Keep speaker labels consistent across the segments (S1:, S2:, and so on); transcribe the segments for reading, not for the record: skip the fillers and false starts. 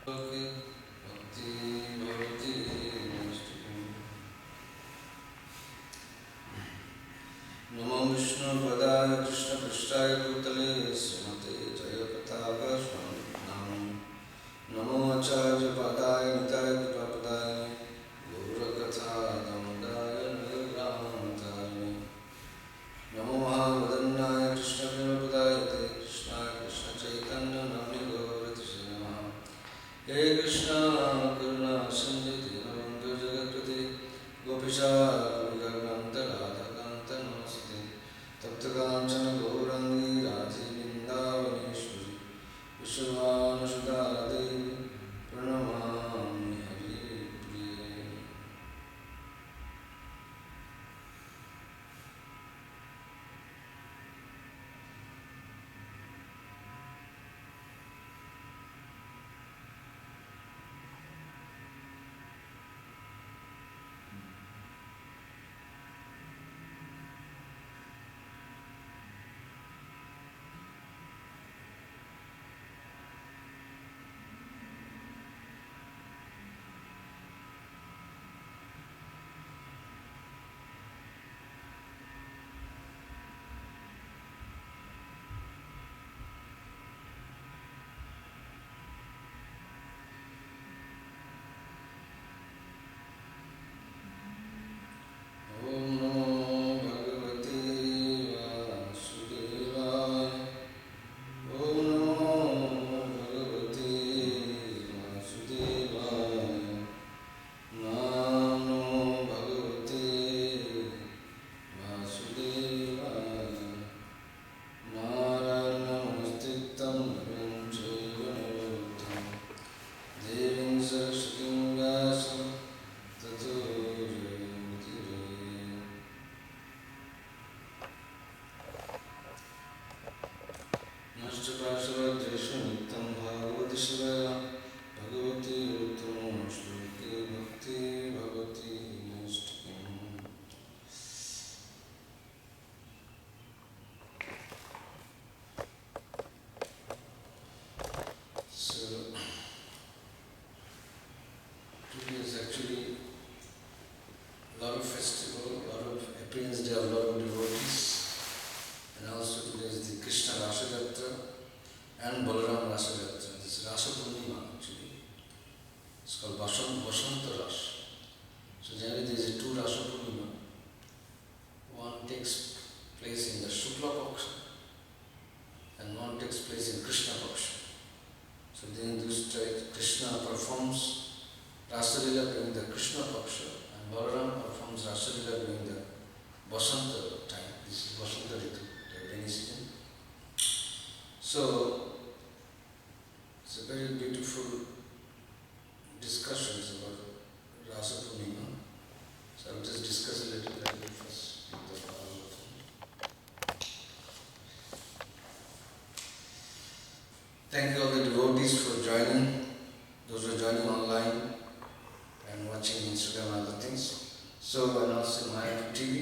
S1: Namo Vishnu Padaya Krishna Prasthaya Bhutale Srimate Jaya Pataka Nam Namo Acharya Padaya Nitaya Vipapadaya Gaura Katha Damodaya Nagaramantari Namo Mahavadanyaya Krishna Premapadaya Krishna Krishna Chaitanya Namni Gauratishe Namaha He Krishna Karuna Sindhu Dinabandhu Jagatpati Gopisha Vigarganta Radha Kanta Namaste Taptakanchana Gaurangi Radhi Vrindavaneshwari Vishwavana Devi Pranamami Hari Priye. Om Namo Bhagavate Vasudevaya. Om Namo Bhagavate Vasudevaya. Namo Bhagavate Vasudevaya. Narayana Namastitam Navim Chaiva Narottam Devim Saraswatim Vyasam Tato Jayamudire. Nashtakashravadreshu Nitam Bhagavati Shivaya Bhagavati Uttamo Shloke Bhakti Bhagavati Nashtakam. So, today is actually a lot of festival, a lot of appearance day of a lot of devotees, and also today is the Krishna Rasagatra and Balaram Rasagatra. This is Rasa Purnima actually. It's called Vasanta Ras. So generally there is a two Rasa Purnima. One takes place in the Shukla Paksha and one takes place in Krishna Paksha. So during this time Krishna performs Rasalila during the Krishna Paksha and Balaram performs Rasalila during the Vasanta time. This is Vasanta Ritu, the rainy season. So it's a very beautiful discussions about Rasa Purnima. So I will just discuss a little bit first with the Bhagavatam. Thank you all the devotees for joining, those who are joining online and watching Instagram and other things. So announced in my TV.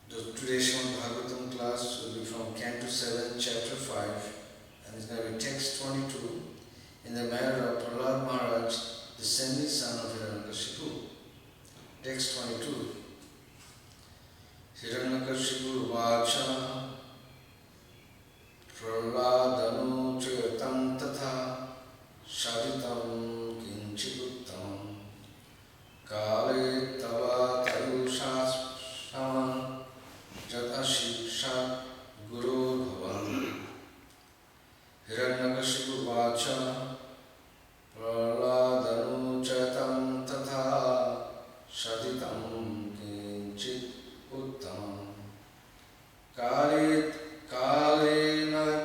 S1: Today's Srimad Bhagavatam class will be from Canto 7, Chapter 5, and it's going to be text 22 in the manner of Prahlad Maharaj, the descending son of Hiranyakashipu. Text 22. Hiranyakashipu vacha Prahladanu chetam tatha shaditam kinchituttam kale tava tayushas shaman jadashikshat guru bhavan. Hiranyakashipu vacha Prahladanu chetam tatha shaditam kinchit uttam kalena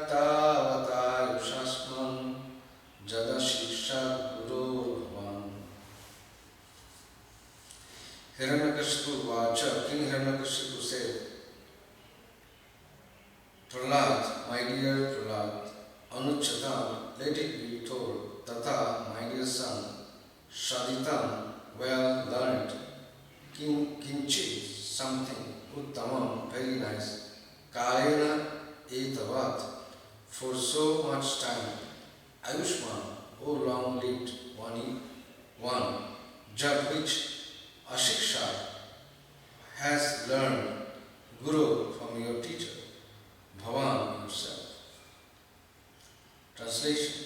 S1: tavatayushasman jadashikshat guru bhavan. Hiranyakashipu vacha, King Hiranyakashipu said, Prahlad, my dear Prahlad, Anuchatam, let it be told, Tata, my dear son, Shaditam, well learned, Kinchi, something, Uttamam, very nice, Kalena etavat, for so much time, Ayushman, O long-lived one, Jab which Ashiksha has learned Guru from your teacher, Bhavan yourself. Translation.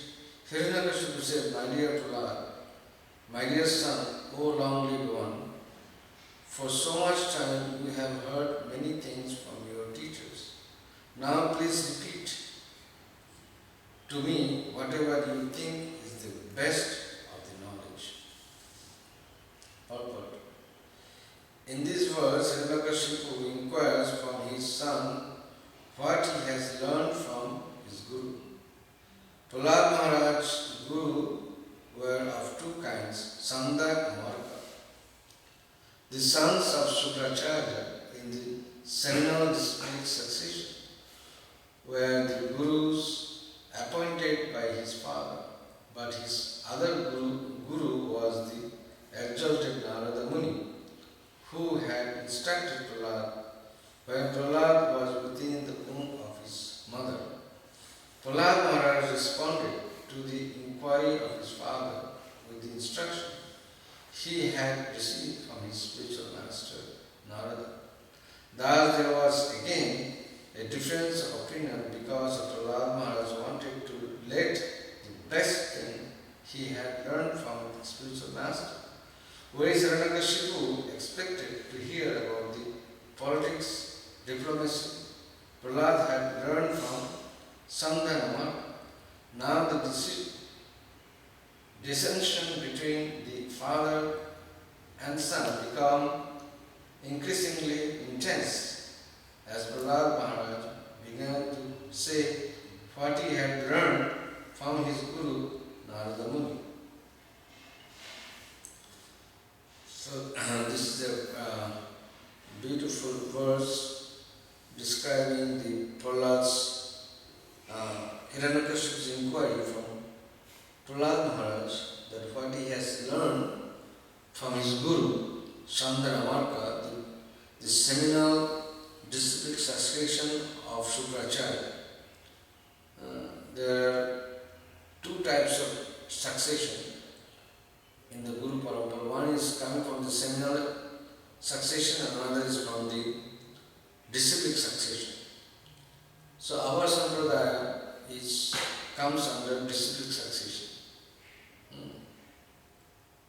S1: Hiranyakashipu said, My dear Prahlad, my dear son, O long-lived one, for so much time you have heard many things from your teachers. Now please repeat to me whatever you think is the best of the knowledge. Purport. In this verse, Hiranyakashipu inquires from his son what he has learned from his Guru. Prahlad Maharaj's Guru were of two kinds, Sanda and Marka. The sons of Shukracharya in the seminal disciplinary succession were the Gurus appointed by his father, but his other Guru was the exalted Narada Muni, who had instructed Prahlad when Prahlad was within the womb of his mother. Prahlad Maharaj responded to the inquiry of his father with the instruction he had received from his spiritual master, Narada. Thus there was again a difference of opinion because Prahlad Maharaj wanted to let the best thing he had learned from his spiritual master, whereas Hiranyakashipu expected to hear about the politics, diplomacy Prahlad had learned from Sanda and Marka. Now the dissension between the father and son become increasingly intense as Prahlad Maharaj began to say what he had learned from his Guru Narada Muni. So this is a beautiful verse describing the Prahlad's Hiranyakashipu's inquiry from Prahlad Maharaj that what he has learned from his Guru, Sanda Marka, the seminal disciplic succession of Shukracharya. There are two types of succession in the Guru Parampara. One is coming from the seminal succession and another is from the disciplic succession. So our sampradaya comes under disciplic succession,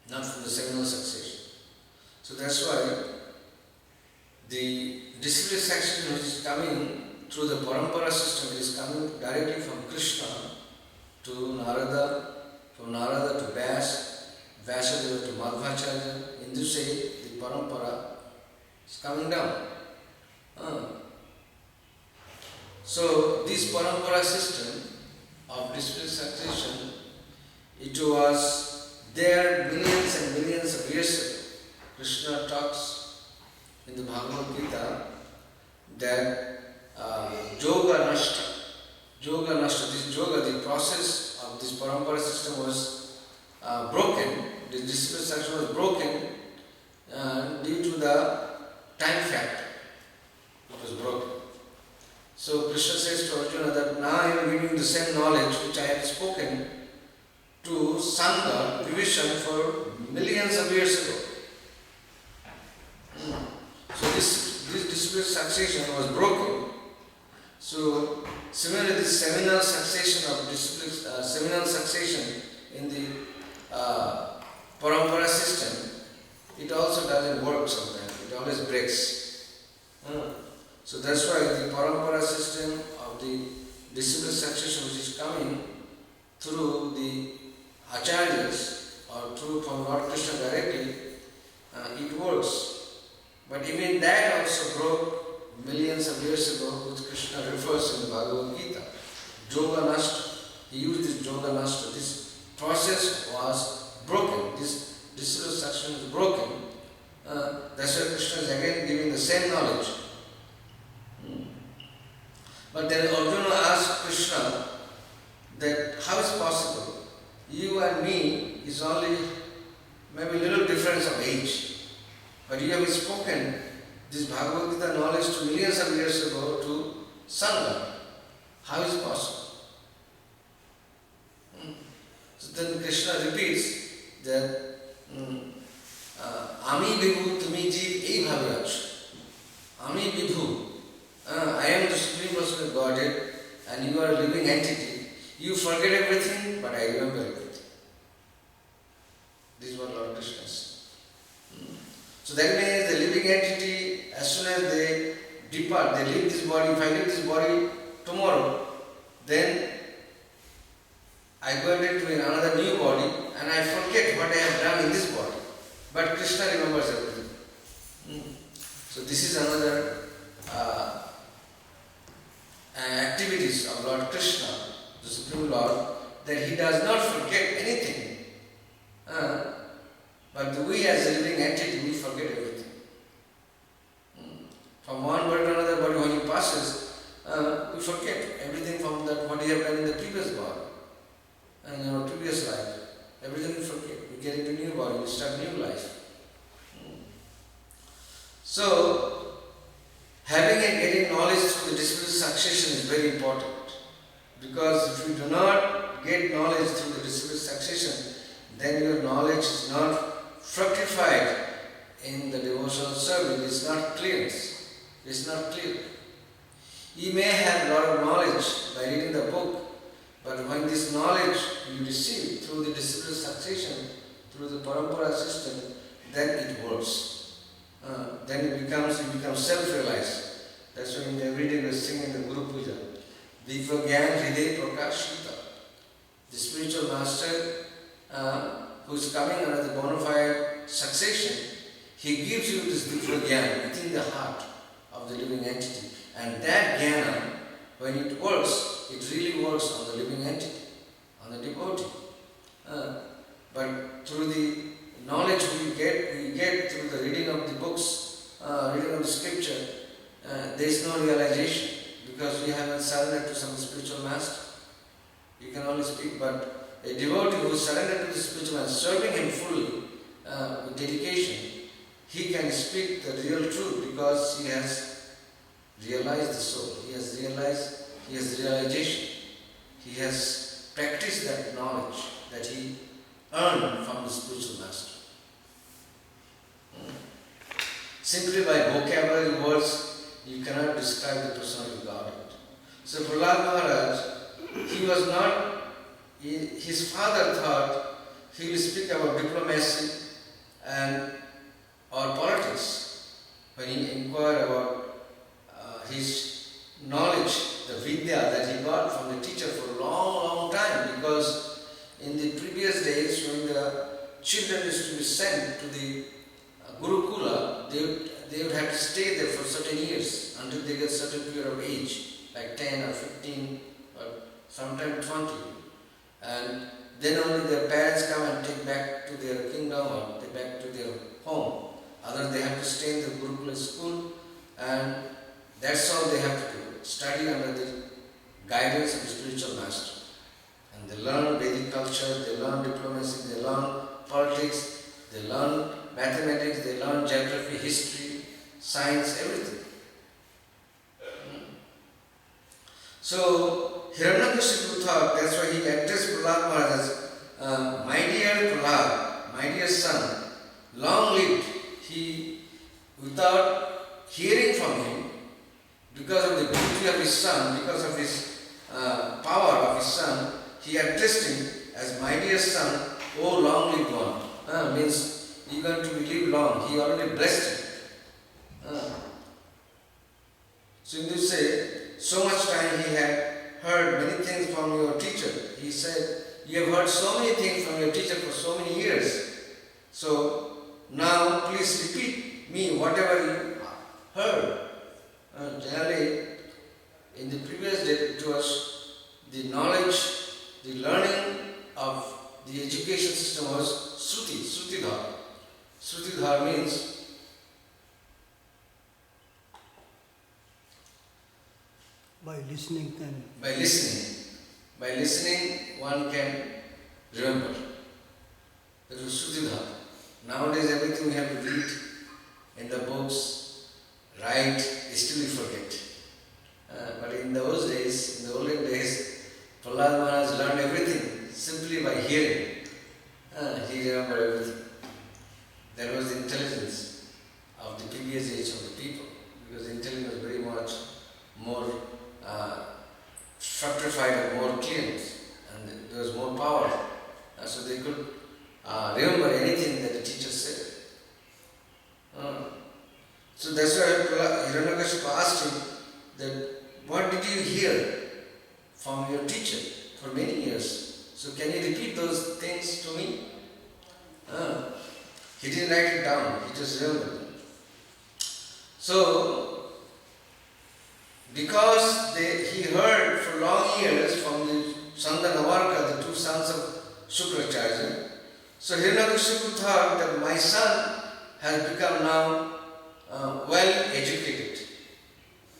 S1: not from the seminal succession. So that's why the disciplic succession which is coming through the parampara system is coming directly from Krishna to Narada, from Narada to Vyasadeva to Madhvacharya. In this way, the parampara is coming down. So this parampara system of disciplic succession, it was there millions and millions of years ago. Krishna talks in the Bhagavad Gita that yoga nashta, this yoga, the process of this parampara system was broken. The disciplic succession was broken due to the time factor. It was broken. So Krishna says to Arjuna that now I am giving the same knowledge which I have spoken to Sangha, Vibhishan, for millions of years ago. So this disciplic succession was broken. So similarly, this seminal succession of seminal succession in the parampara system, it also doesn't work sometimes. It always breaks. So that's why the parampara system of the disciplic succession which is coming through the acharyas or through from Lord Krishna directly, it works. But even that also broke millions of years ago, which Krishna refers in the Bhagavad Gita. Yoga nashta. He used this yoga nashta. This process was broken. This disciplic succession is broken. That's why Krishna is again giving the same knowledge. But then Arjuna asked Krishna that how is possible? You and me is only maybe a little difference of age. But you have spoken this Bhagavad Gita knowledge to millions of years ago to Sangha. How is it possible? then Krishna repeats that Ami Vibhu Tumi Jeev Ei Bhave Acho. Ami Vibhu. I am the Supreme Personal Godhead and you are a living entity. You forget everything, but I remember everything. This is what Lord Krishna says. So that means the living entity, as soon as they depart, they leave this body. If I leave this body tomorrow, then I go into another new body and I forget what I have done in this body. But Krishna remembers everything. So this is another activities of Lord Krishna, the Supreme Lord, that he does not forget anything. But we as a living entity, we forget everything. From one body to another body, when he passes, we forget everything from that what he have done in the previous body and in our previous life. Everything we forget. We get into new body, we start new life. So, having and getting knowledge through the dispute succession is very important. Because if you do not get knowledge through the dispute succession, then your knowledge is not fructified in the devotional service. It's not clear. It's not clear. You may have a lot of knowledge by reading the book, but when this knowledge you receive through the disciple succession, through the parampara system, then it works. Then you become self-realized. That's why every day we sing in the Guru Puja. Divya Hriday Prakashita. The spiritual master who is coming under the bona fide succession, he gives you this Divya Gyan within the heart of the living entity. And that Jnana, when it works, it really works on the living entity, on the devotee. But through the knowledge we get through the reading of the books, reading of the scripture, there is no realization because we haven't surrendered to some spiritual master. You can only speak, but a devotee who is surrendered to the spiritual master, serving him fully with dedication, he can speak the real truth because he has realized the soul. He has realization. He has practiced that knowledge that he earned from the spiritual master. Simply by vocabulary words, you cannot describe the personality of Godhead. So Prahlad Maharaj, his father thought he will speak about diplomacy and or politics. When he inquired about his knowledge, the vidya that he got from the teacher for a long time, because in the previous days when the children used to be sent to the Gurukula, they would have to stay there for certain years until they get certain period of age, like 10 or 15 or sometimes 20. And then only their parents come and take back to their kingdom or take back to their home. Others they have to stay in the Gurukula school, and that's all they have to do. Study under the guidance of the spiritual master. And they learn Vedic culture, they learn diplomacy, they learn politics, they learn mathematics, they learn geography, history, science, everything. So Hiranyakashipu thought, that's why he addressed Prahlad Maharaj as, my dear Prahlad, my dear son, long lived. He, without hearing from him, because of the beauty of his son, because of his power of his son, he addressed him as my dear son, oh long lived one. Means you're going to live long. He already blessed him. So you say, so much time he had heard many things from your teacher. He said, you have heard so many things from your teacher for so many years. So now please repeat me whatever you heard. Generally, in the previous day it was the knowledge, the learning of the education system was Srutidhar. Srutidhar means
S2: by listening then.
S1: By listening one can remember. That was Srutidhar. Nowadays everything we have to read in the books, write, still we forget. But in those days, in the olden days, Prahlad Maharaj learned everything simply by hearing. He remembered everything. That was the intelligence of the previous age of the people, because the intelligence was very much more fructified and more clear, and there was more power. So they could remember anything that the teacher said. So that's why Hiranyakashipu asked him that, what did you hear from your teacher for many years? So can you repeat those things to me? He didn't write it down, he just remembered them. So, because he heard for long years from the Sandanavarka, the two sons of Shukracharya, so Hiranyakashipu thought that my son has become now well educated,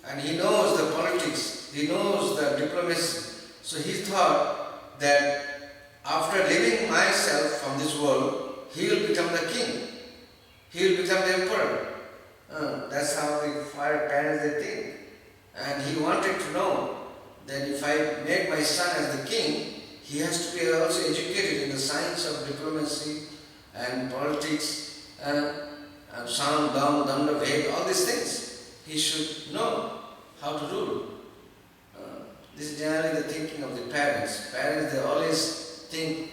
S1: and he knows the politics, he knows the diplomacy. So he thought that after leaving myself from this world, he will become the king, he will become the emperor. That's how the fire parents they think. And he wanted to know that if I make my son as the king, he has to be also educated in the science of diplomacy and politics and Sam, Dam, Danda, Ved, all these things. He should know how to rule. This is generally the thinking of the parents. Parents, they always think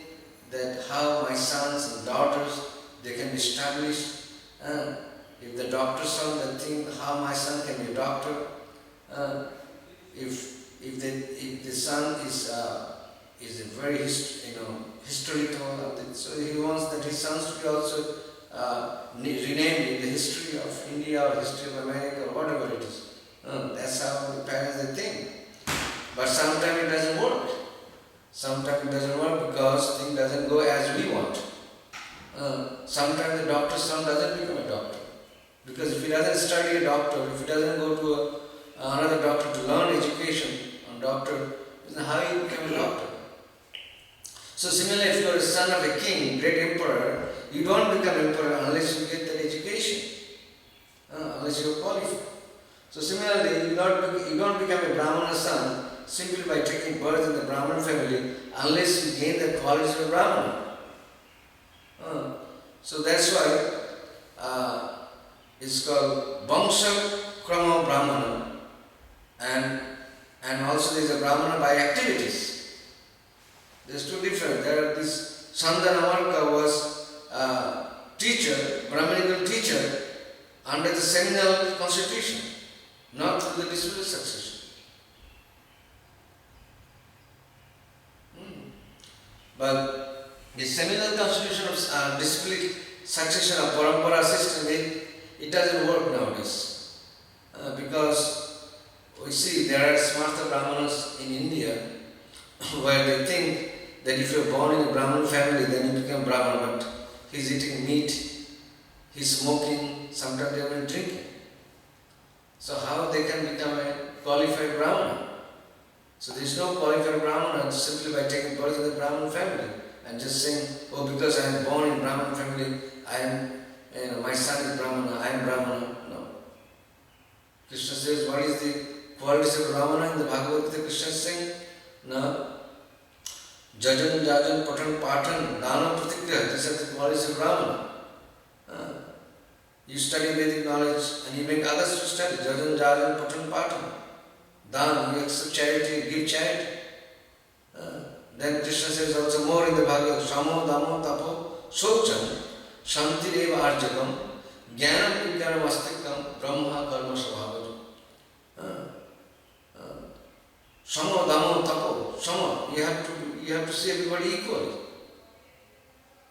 S1: that how my sons and daughters, they can be established. If the doctor's son, they think how my son can be a doctor. If the son is a very historical, so he wants that his sons to be also renamed in the history of India or history of America or whatever it is. That's how the parents they think. But sometimes it doesn't work. Sometimes it doesn't work because things doesn't go as we want. Sometimes the doctor's son doesn't become a doctor. Because if he doesn't study a doctor, if he doesn't go to another doctor to learn education on doctor, then how he become a doctor? So similarly, if you are a son of a king, great emperor, you don't become emperor unless you get that education, unless you are qualified. So similarly, you don't become a Brahmana son simply by taking birth in the Brahman family unless you gain the qualities of a Brahmana. So that's why it's called Vangsha Krama Brahmana, and also there is a Brahmana by activities. There's two different. There are this Sandanavarka was teacher, Brahmanical teacher under the seminal constitution, not through the disputable succession. But the seminal constitution of disciplic succession of parampara system, it doesn't work nowadays. Because we see there are smarta brahmanas in India where they think that if you're born in a Brahman family, then you become Brahman, but he's eating meat, he's smoking, sometimes they're even drinking. So how they can become a qualified Brahmana? So there's no qualified Brahmana simply by taking birth in the Brahman family and just saying, oh, because I am born in Brahman family, I am, my son is Brahmana, I am Brahmana. No. Krishna says, what is the qualities of Brahmana? In the Bhagavad Gita, Krishna is saying, no. Jajan, Jajan, Patan, Patan, Dana, Pratikya, these are the qualities of Brahmana. You study Vedic knowledge and you make others to study. Jajan, Jajan, Patan, Patan. Dan, you accept charity, give charity. Then Krishna says also more in the Bhagavad, Shamo, Damo, Tapo, Socham, Shanti Deva Arjakam, Jnanam Vijnanam Astikam, Brahma Karma Svabhava. Shamo, Damo, Tapo, Shamo, you have to see everybody equally.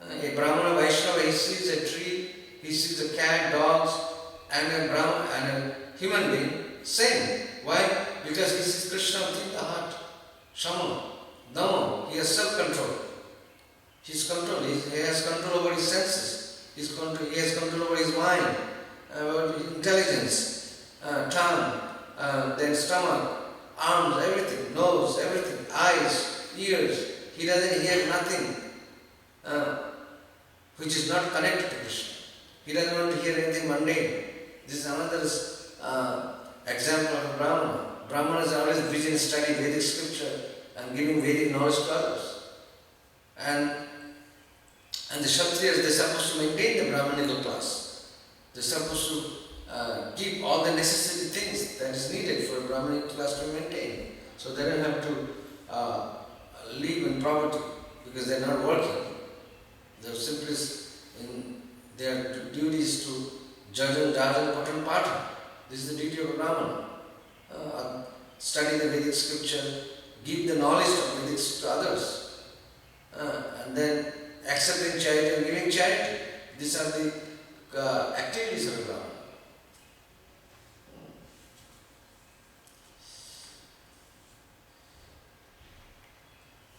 S1: A Brahmana Vaishnava, he sees a tree, he sees a cat, dogs, and a Brahmana and a human being, same. Why? Because he sees Krishna within the heart. Shama, Dhamma, he has self-control. He has control over his senses. He has control over his mind, over his intelligence, tongue, then stomach, arms, everything, nose, everything, eyes, ears. He doesn't hear nothing which is not connected to Krishna. He doesn't want to hear anything mundane. This is another example of a Brahmana. Brahmanas are always busy in studying Vedic scripture and giving Vedic knowledge to others. And the Kshatriyas, they're supposed to maintain the Brahmanical class. They're supposed to give all the necessary things that is needed for a Brahmanical class to maintain. So they don't have to live in poverty because they're not working. They're simply their duty is to judge and patan pata. This is the duty of a Brahmana. Study the Vedic scripture, give the knowledge of Vedic to others, and then accepting charity and giving charity. These are the activities of a Brahmana.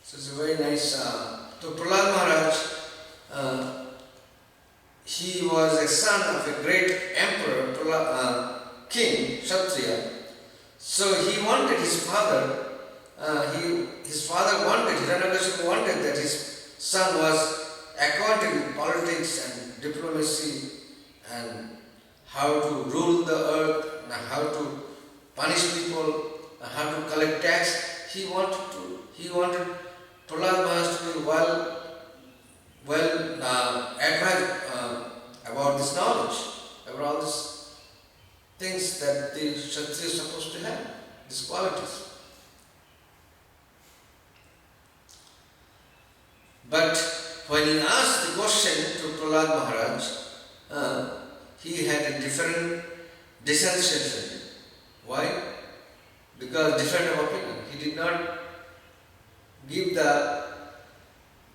S1: So it's a very nice. So Prahlad Maharaj, he was a son of a great emperor, king, Kshatriya. So he wanted his father, his father wanted, Hiranyakashipu wanted that his son was acquainted with politics and diplomacy and how to rule the earth and how to punish people and how to collect tax. He wanted Prahlad Maharaj to be well advised about this knowledge, about all these things that the Kshatriya is supposed to have, these qualities. But when he asked the question to Prahlad Maharaj, he had a different dissension. Why? Because different of opinion. He did not give the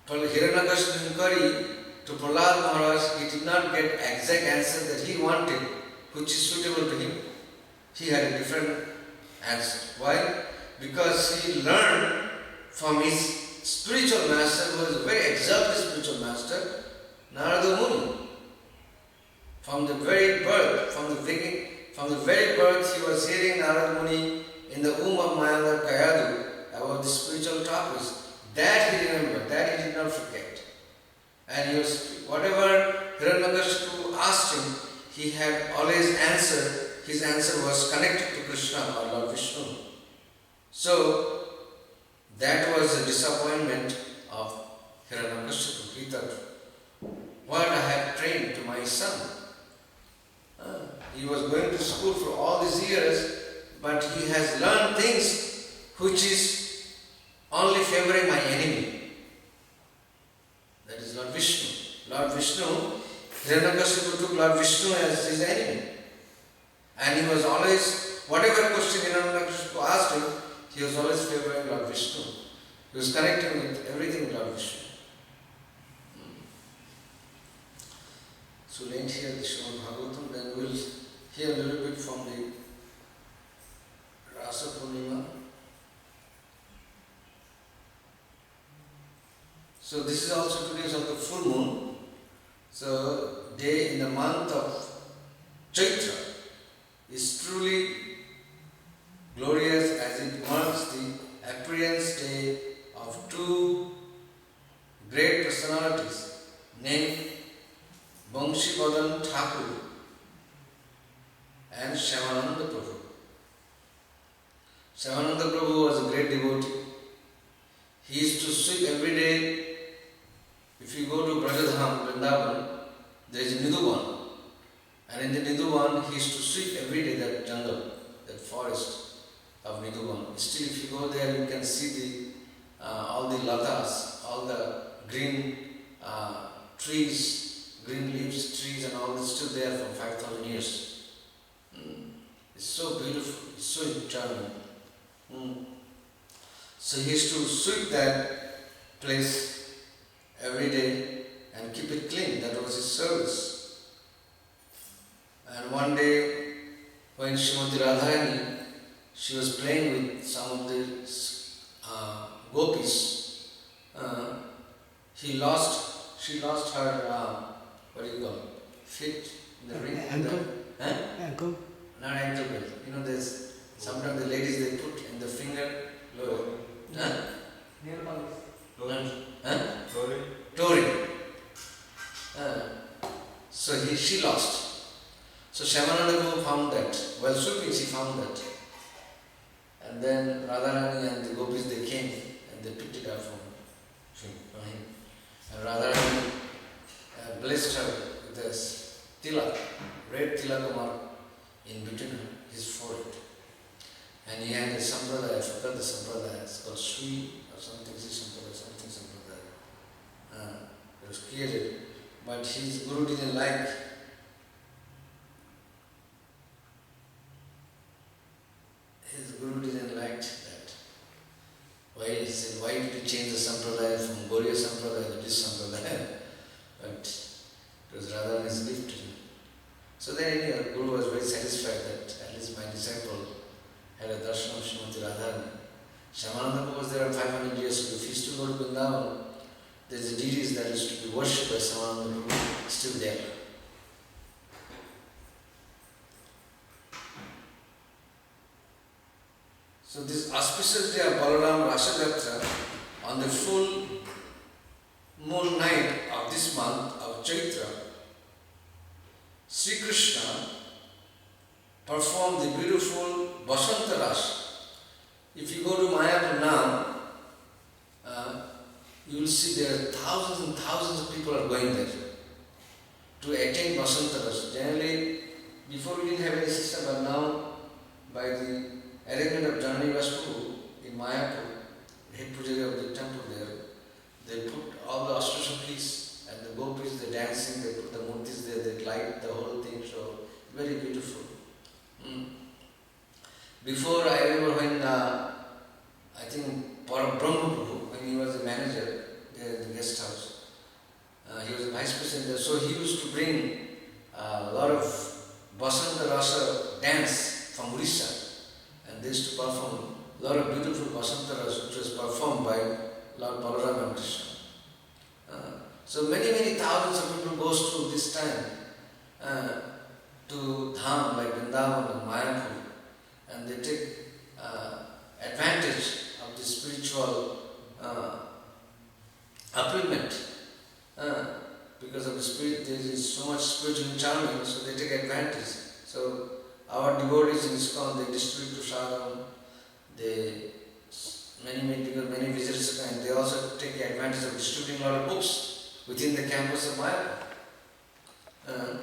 S1: Hiranyakashipu inquiry to Prahlad Maharaj. He did not get exact answer that he wanted, which is suitable to him. He had a different answer. Why? Because he learned from his spiritual master, who was a very exalted spiritual master, Narada Muni. From the very birth, from the very birth, he was hearing Narada Muni in the womb of Mayanga Kayadu about the spiritual topics. That he remembered, that he did not forget. And he was, whatever Hiranyakashipu asked him, he had always answered. His answer was connected to Krishna or Lord Vishnu. So that was a disappointment of Hiranyakashipu. He thought, what I have trained to my son. He was going to school for all these years, but he has learned things which is only favoring my enemy. That is Lord Vishnu. Lord Vishnu, Hiranyakashipu took Lord Vishnu as his enemy. And he was always, whatever question Hiranyakashipu asked him, he was always favoring Lord Vishnu. He was connecting with everything with Lord Vishnu. So we'll end here the Srimad Bhagavatam, then we'll hear a little bit from the Rasa Purnima. So this is also today of the full moon. So day in the month of Chaitra is truly glorious as it marks the appearance day of two great personalities named Banshivadan Thakur and Shyamananda Prabhu. Shyamananda Prabhu was a great devotee. He used to sweep every day. If you go to Brajadham, Vrindavan, there is a Nidhuvan. And in the Nidhuvan, he used to sweep every day that jungle, that forest of Nidhuvan. Still, if you go there, you can see all the latas, all the green trees, green leaves, trees and all is still there for 5,000 years. It's so beautiful, it's so charming. So he used to sweep that place every day and keep it clean. That was his service. And one day, when Srimati Radharani, she was playing with some of the gopis, she lost her, what do you call it, feet in the ring.
S2: Ankle?
S1: Ankle? Not ankle belt. You know, there's sometimes the ladies, they put in the finger lower.
S3: Nail polish.
S1: Touring. So she lost. So Shyamananda found that. While sweeping, she found that. And then Radharani and the gopis, they came and they picked it up from him. And Radharani blessed her with a tilak, red tilak mark in between his forehead. And he had a sampradaya, I forgot the sampradaya, it's called Sri or something, something sampradaya. It was created, but his guru didn't like. His guru didn't like that. Why? He said, why did you change the sampradaya from Gauriya sampradaya to this sampradaya? But it was Radharani's gift to him. So then anyway, the guru was very satisfied that at least my disciple had a darshan of Srimati Radharani. Shyamananda was there 500 years ago. If he used to go to Vrindavan, there's a deities that used to be worshipped by Shyamananda Prabhu, still there. So this auspicious day of Balaram Rasayatra, on the full moon night of this month of Chaitra, Sri Krishna performed the beautiful Basanta Ras. If you go to Mayapur now, you will see there are thousands and thousands of people are going there to attend Basanta Ras. Generally, before we didn't have any system, but now by the arrangement of Janani Prabhu in Mayapur, head pujari of the temple there, they put all the Ashtasakis and the gopis, they're dancing, they put the murtis there, they light the whole thing, so very beautiful. Before, I remember when, I think, Brahma Prabhu, when he was the manager there in the guest house, he was the vice president there, so he used to bring a lot of Basanta Rasa dance from Orissa. And they used to perform a lot of beautiful Basanta Rasa, which was performed by Lord Balaram and Krishna. So many thousands of people goes to this time to Dham like Vrindavan and Mayapur, and they take advantage of the spiritual upliftment. Because of the spirit, there is so much spiritual charming, so they take advantage. So our devotees in Iskcon, they distribute prasadam, many visitors come, and they also take advantage of distributing a lot of books within the campus of Mayapur.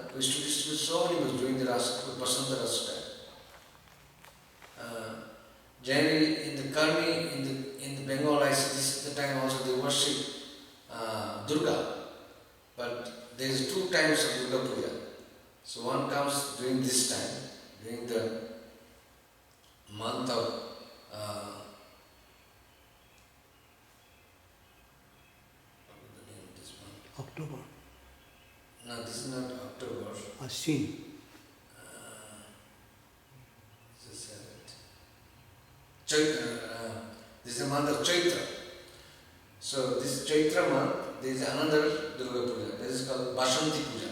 S1: We used to distribute so many books during the Basanta Rasa time. Generally, in the Karmi, in the Bengal, I see this is the time also they worship Durga. But there is 2 times of Durga Puja. So one comes during this time, during the month of what is the name of this month?
S2: October.
S1: No, this is not October.
S2: Ashwin.
S1: This is Chaitra. This is the month of Chaitra. So this Chaitra month, there is another Durga Puja. This is called Bashanti Puja.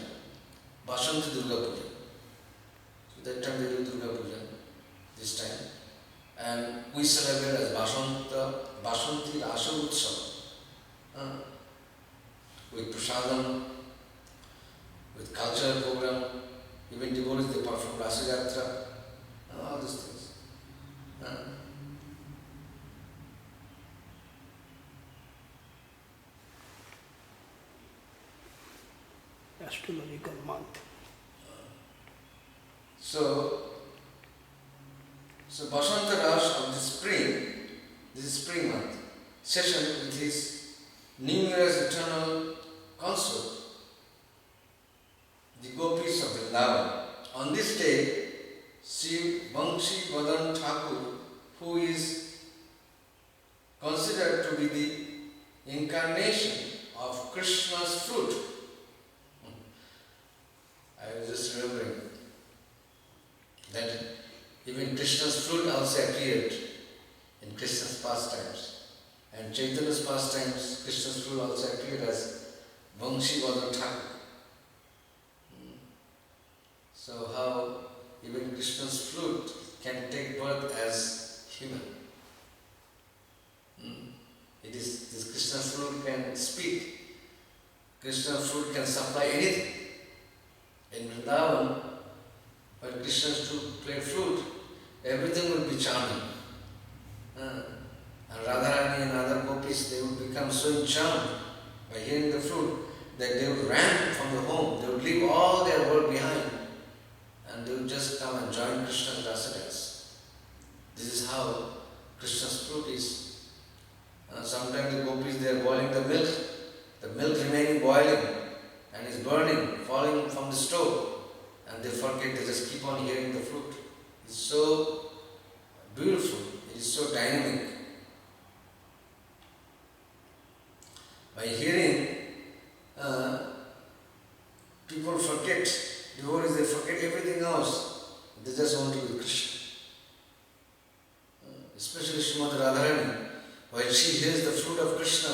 S1: Bashanti Durga Puja. So that time they do Durga Puja, this time. And we celebrate as Bashanti Rasa Utsav. With prasadam, with cultural program, even devotees they perform Rasa Yatra, all these things.
S2: Astrological month.
S1: So Basanta Ras of the spring, this is spring month, session with his numerous eternal consort, the gopis of Vrindavan. On this day, Sri Bangshi Vadan Thakur, who is considered to be the incarnation of Krishna's fruit. I was just remembering that even Krishna's fruit also appeared in Krishna's pastimes. And Chaitanya's pastimes, Krishna's fruit also appeared as Vangshi Vadan Thakur. So how even Krishna's fruit can take birth as human. It is this Krishna's fruit can speak. Krishna's fruit can supply anything. In Vrindavan, when Krishna's played flute, everything would be charming. And Radharani and other gopis, they would become so enchanted by by hearing the flute, that they would run from the home, they would leave all their work behind and they would just come and join Krishna's rasa dance. This is how Krishna's flute is. Sometimes the gopis, they are boiling the milk remaining boiling and is burning, falling from the stove, and they forget, they just keep on hearing the flute. It's so beautiful, it is so dynamic. By hearing, people forget, devotees, they forget everything else. They just want to be with Krishna. Especially Srimad Radharani, while she hears the flute of Krishna,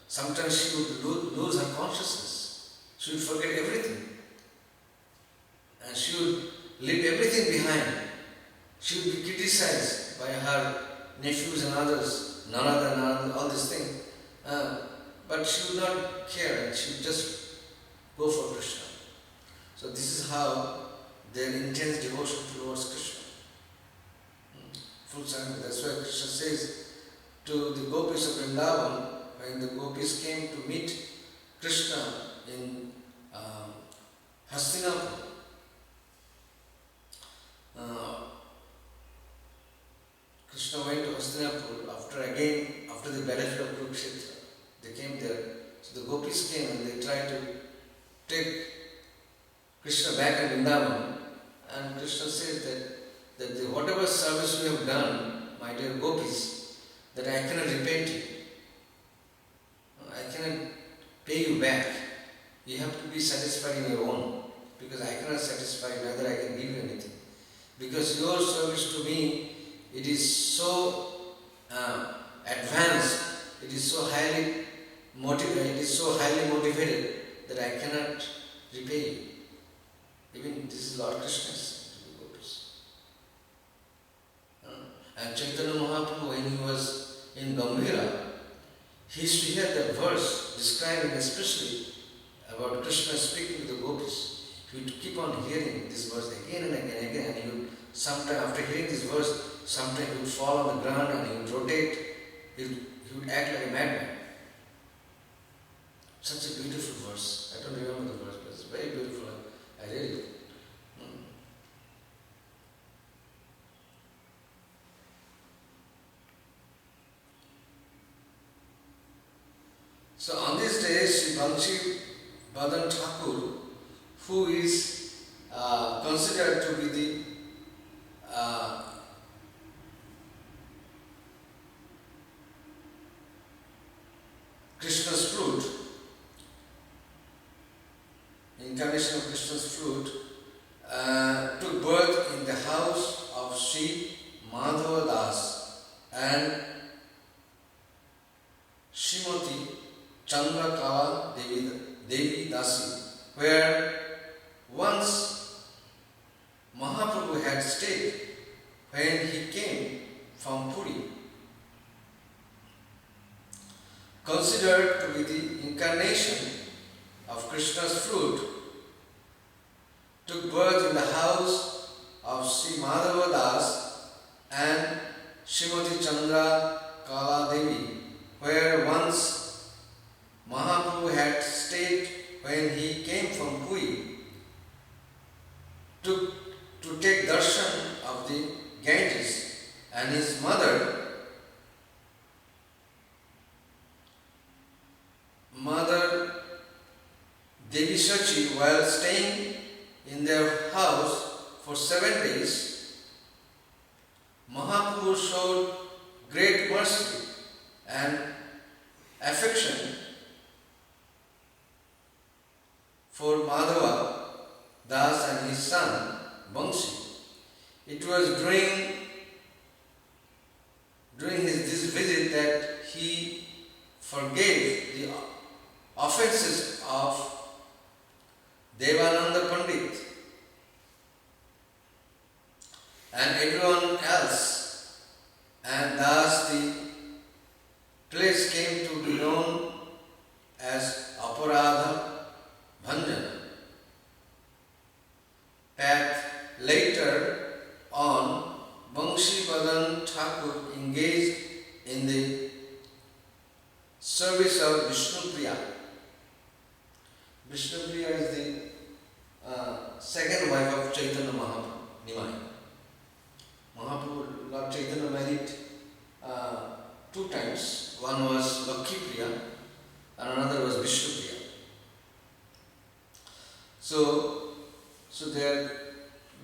S1: sometimes she would lose her consciousness. She would forget everything. And she would leave everything behind. She would be criticized by her nephews and others, Narada and all these things. But she would not care and she would just go for Krishna. So this is how their intense devotion towards Krishna. Full surrender. That's why Krishna says to the gopis of Vrindavan, when the gopis came to meet Krishna in Hastinapur, Krishna went to Hastinapur after the battlefield of Kurukshetra. They came there. So the gopis came and they tried to take Krishna back in Vrindavan. And Krishna says that whatever service we have done, my dear gopis, that I cannot repay to you. I cannot pay you back. You have to be satisfied in your own. Because I cannot satisfy, neither I can give you anything. Because your service to me, it is so advanced, it is so highly motivated that I cannot repay you. Even this is Lord Krishna saying to the gopis. And Chaitanya Mahaprabhu, when he was in Gambhira, he used to hear that verse describing especially about Krishna speaking to the gopis. He would keep on hearing this verse again and again and again, and he would sometime after hearing this verse, sometimes he would fall on the ground and he would rotate, he would act like a madman. Such a beautiful verse. I don't remember the verse, but it's very beautiful. I read it. So on this day, Sri Bangshi Badan Thakur, who is considered to be the Krishna's flute, incarnation of Krishna's flute, took birth in the house of Sri Madhava Das and Srimati Chandrakala Devi Dasi, where once Mahaprabhu had stayed when he came from Puri. Considered to be the incarnation of Krishna's flute, took birth in the house of Sri Madhava Das and Srimati Chandra Kala Devi, where once Mahaprabhu had stayed when he came from Puri, to take darshan of the Ganges, and his mother Devi Sachi, while staying in their house for 7 days, Mahaprabhu showed great mercy and affection for Madhava Das and his son Bangshi. It was during this visit that he forgave the offenses of Devananda Pandit and everyone else, and thus the place came to be known as Aparadha Bhanjana. Path. Later on, Bangshi Badan Thakur engaged in the service of Vishnu Priya So there,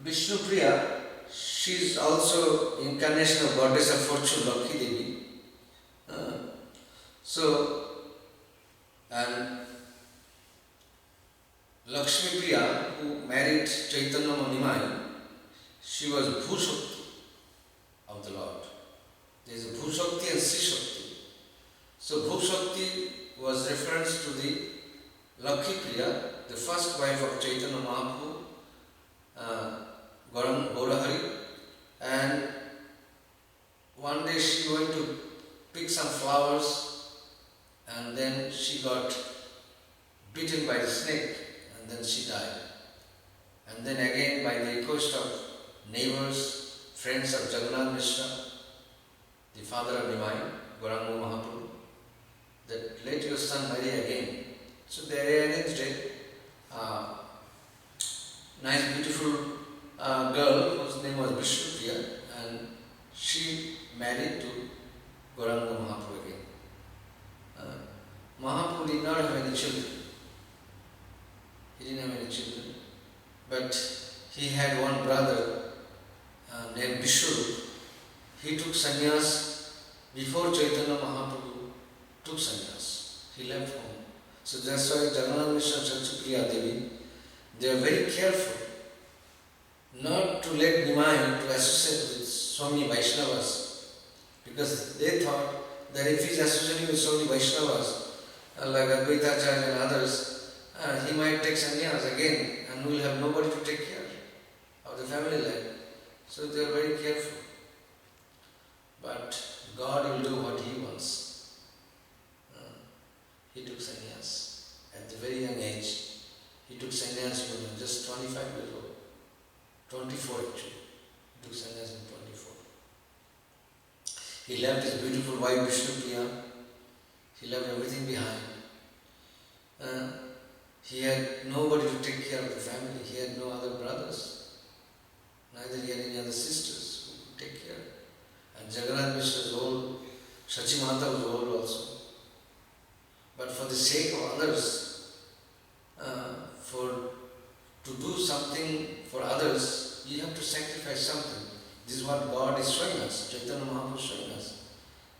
S1: Vishnu Priya, she is also incarnation of goddess of fortune, Lakshmi Devi. So, and Lakshmi Priya, who married Chaitanya Manimai, she was Bhushakti of the Lord. There is a Bhushakti and Srishakti. So Bhushakti was reference to the Lakshmi Priya, the first wife of Chaitanya Mahaprabhu, Gaurahari, and one day she went to pick some flowers and then she got bitten by the snake and then she died. And then again by the request of neighbors, friends of Jagannath Mishra, the father of Nimai, Gauranga Mahaprabhu, that let your son marry again. So they arranged a nice beautiful girl whose name was Vishnu Priya, and she married to Gauranga Mahaprabhu again. Mahaprabhu did not have any children. He didn't have any children. But he had one brother named Vishwarup. He took sannyas before Chaitanya Mahaprabhu took sannyas. He left home. So that's why Jagannath Mishra and Satyapriya Devi, they are very careful not to let Nimai to associate with so many Vaishnavas, because they thought that if he is associating with so many Vaishnavas, like Advaita Acharya and others, he might take sannyas again and will have nobody to take care of the family life. So they are very careful. But God will do what He wants. He took sannyas at the very young age. He took sannyas when just 25 years old. 24 actually. He took sannyas in 24. He left his beautiful wife Vishnu Priya. He left everything behind. He had nobody to take care of the family. He had no other brothers. Neither he had any other sisters who could take care. And Jagannath Mishra was old. Shachi Mata was old also. But for the sake of others, to do something for others, you have to sacrifice something. This is what God is showing us, Chaitanya Mahaprabhu is showing us,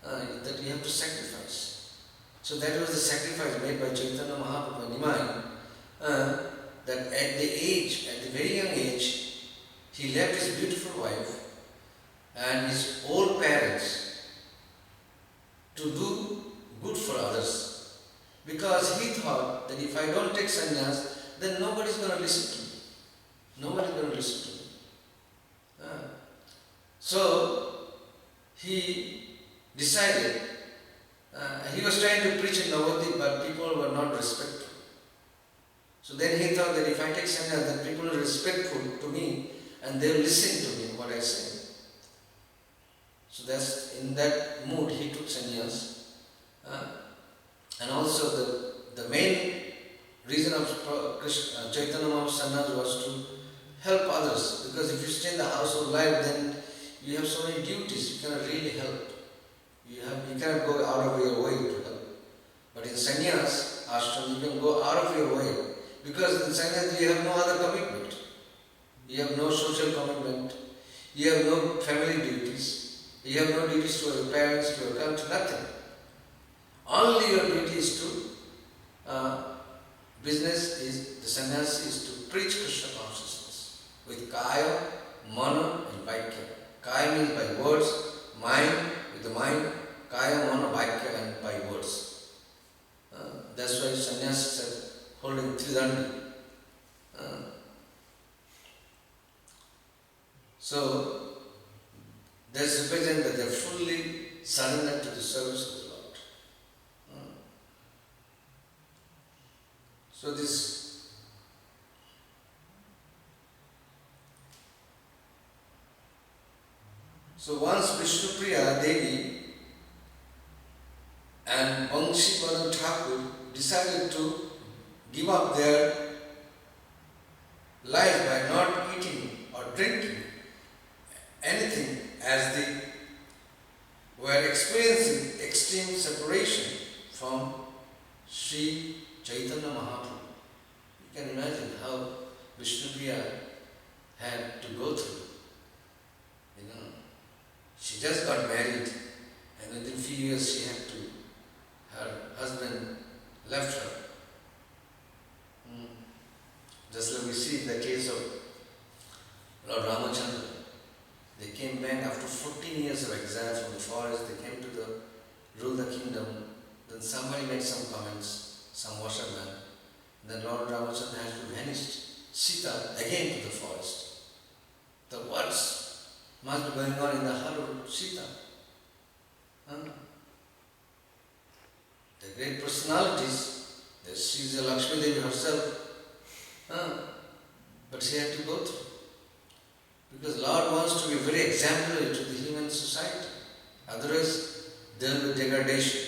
S1: that we have to sacrifice. So that was the sacrifice made by Chaitanya Mahaprabhu and Nimai, that at the very young age, he left his beautiful wife and his old parents to do good for others. Because he thought that if I don't take sannyas, then nobody is going to listen to me. Nobody is going to listen to me. So he decided, he was trying to preach in Navadvip, but people were not respectful. So then he thought that if I take sannyas, then people are respectful to me and they will listen to me, what I say. So that's in that mood he took sannyas. And also the main reason of Chaitanya Mahaprabhu's sannyas was to help others. Because if you stay in the household life, then you have so many duties, you cannot really help. You cannot go out of your way to help. But in sannyas ashram, you can go out of your way. Because in sannyas you have no other commitment. You have no social commitment. You have no family duties. You have no duties to your parents, to your country, nothing. Only your duty is to, business is, the sannyasi is to preach Krishna consciousness with kaya, mana and vaikya. Kaya means by words, mind with the mind, kaya, mana, vaikya and by words. That's why sannyasis are holding tridandi. So, that's represent that they are fully surrendered to the service of the Lord. So so once Vishnu Priya Devi and Bangshi Badan Thakur decided to give up their life by not eating or drinking anything, as they were experiencing extreme separation from Sri Chaitanya Mahaprabhu. You can imagine how Vishnupriya had to go through. You know, she just got married and within a few years she had to, her husband left her. Just like we see in the case of Lord Ramachandra. They came back after 14 years of exile from the forest, they came to rule the kingdom. Then somebody made some comments, some washerman. Then Lord Ramachandra had to vanish Sita again to the forest. The words must be going on in the heart of Sita. The great personalities, she is a Lakshmi Devi herself, but she had to go through. Because Lord wants to be very exemplary to the human society. Otherwise, there will be degradation.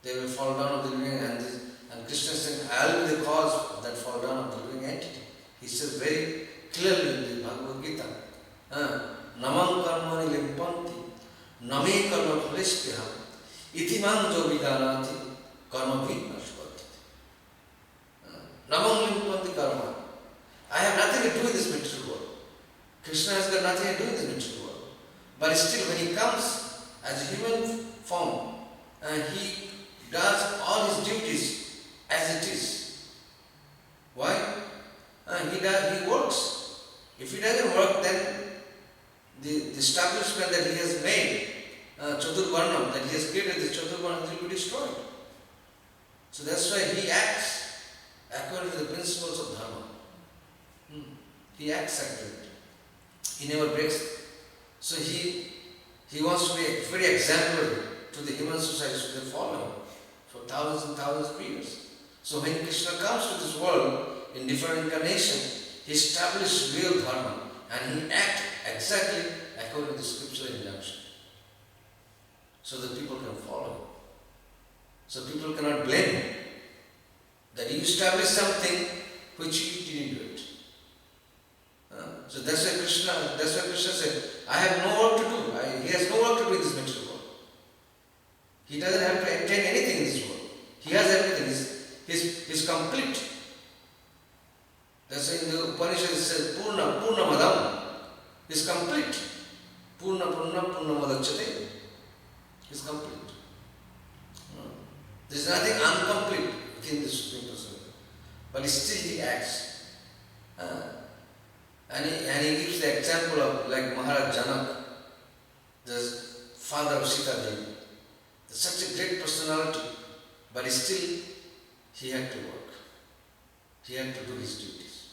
S1: They will fall down of the living and Krishna said, I will be the cause of that fall down of the living entity. He says very clearly in the Bhagavad Gita, Namam karmani limpanti, name karma phalespya, itiman jo vidanati, karma bhikna shvati. Namam limpanti karma. I have nothing to do with this material world. Krishna has got nothing to do with this material world. But still, when he comes as a human form, he does all his duties as it is. Why? He works. If he doesn't work, then the establishment that he has made, Chaturvarnam, that he has created, the Chaturvarnam will be destroyed. So that's why he acts according to the principles of Dharma. He acts according. He never breaks. So he wants to be very exemplary to the human society, so they follow him for thousands and thousands of years. So when Krishna comes to this world in different incarnations, he established real dharma and he acts exactly according to scriptural injunction. So that people can follow him. So people cannot blame him that he established something which he didn't do it. So that's why Krishna said, I have no work to do. He has no work to do in this material world. He doesn't have to attain anything in this world. He has everything. He's complete. That's why in the Upanishad it says, Purna Madam. He's complete. Purna Madachyate. He's complete. There is nothing incomplete within the Supreme Personality. But still he acts. And he gives the example of like Maharaj Janak, the father of Sita Devi. Such a great personality, but still he had to work. He had to do his duties.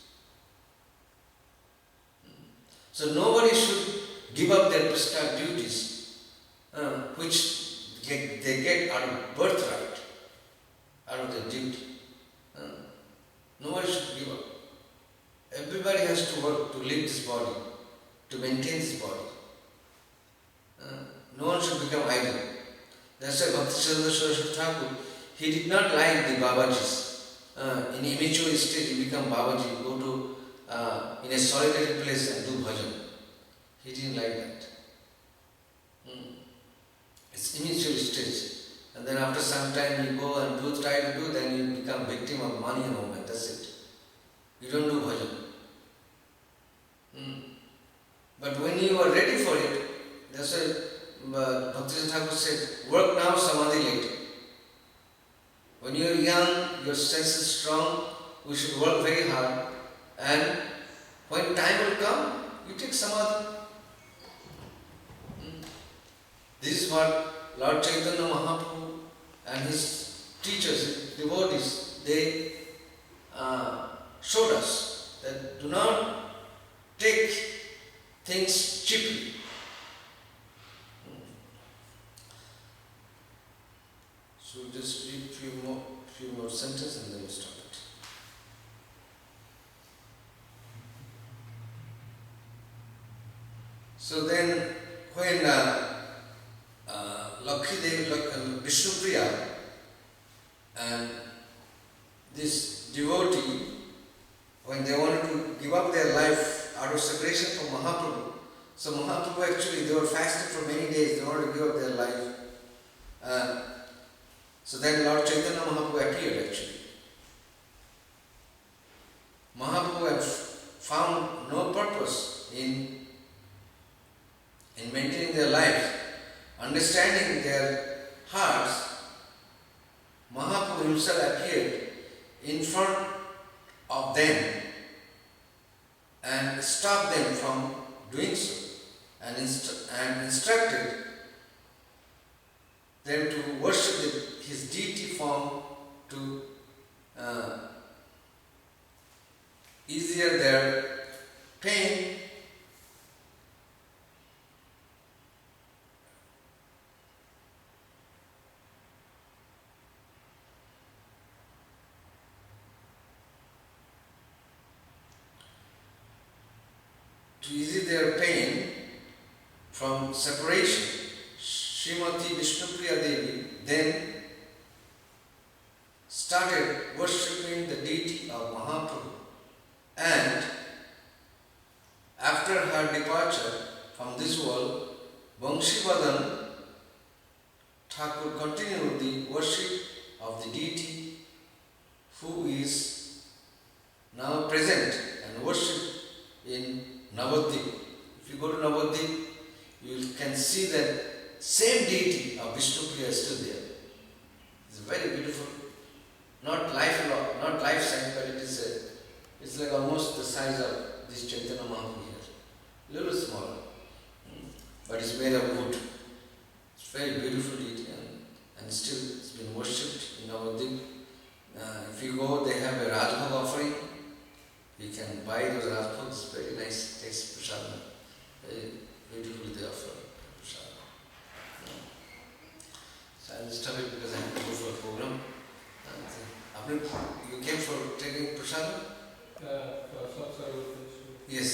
S1: So nobody should give up their prescribed duties, which they get out of birthright, out of their duty. Nobody should give up. Everybody has to work to live this body, to maintain this body. No one should become idle. That's why Bhakti Saraswati Thakur, he did not like the Babajis. In immature state, he become Babaji, go to in a solitary place and do bhajan. He didn't like that. It's immature stage. And then after some time you go and try to do, then you become victim of money and moment. That's it. You don't do bhajan. But when you are ready for it, that's why Bhakti Thakur said, work now, samadhi later. When you are young, your sense is strong, we should work very hard. And when time will come, you take samadhi. This is what Lord Chaitanya Mahaprabhu and his teachers, his devotees, they showed us that do not take things cheaply. So we'll just read few more sentences and then we'll stop it. So then when Vishnupriya and this devotee, when they wanted to give up their life out of separation from Mahaprabhu, so Mahaprabhu actually, they were fasting for many days, they wanted to give up their life. So then Lord Chaitanya Mahaprabhu appeared actually. Mahaprabhu found no purpose in maintaining their lives, understanding their hearts, Mahaprabhu himself appeared in front of them and stopped them from doing so, and instructed them to worship his deity form to easier their pain. To ease their pain from separation, Srimati Vishnupriya Devi then started worshipping the deity of Mahaprabhu, and after her departure from this world, Vangshivadan Thakur continued the worship of the deity who is now present and worshipped in Navadvip. If you go to Navadvip, you can see that same deity of Vishnupriya is still there. It's very beautiful. Not life size, but it's like almost the size of this Chaitanya Mahaprabhu here. Little smaller. But it's made of wood. It's very beautiful deity, and still it's been worshipped in Navadvip. If you go, they have a Rajbhog offering. You can buy those Rajbhogs, very nice taste prasadam. Very beautifully they offer prasadam. So I'll stop it because I have to go for a program. You came for taking prasadam?
S3: Svetaswarup.
S1: Yes.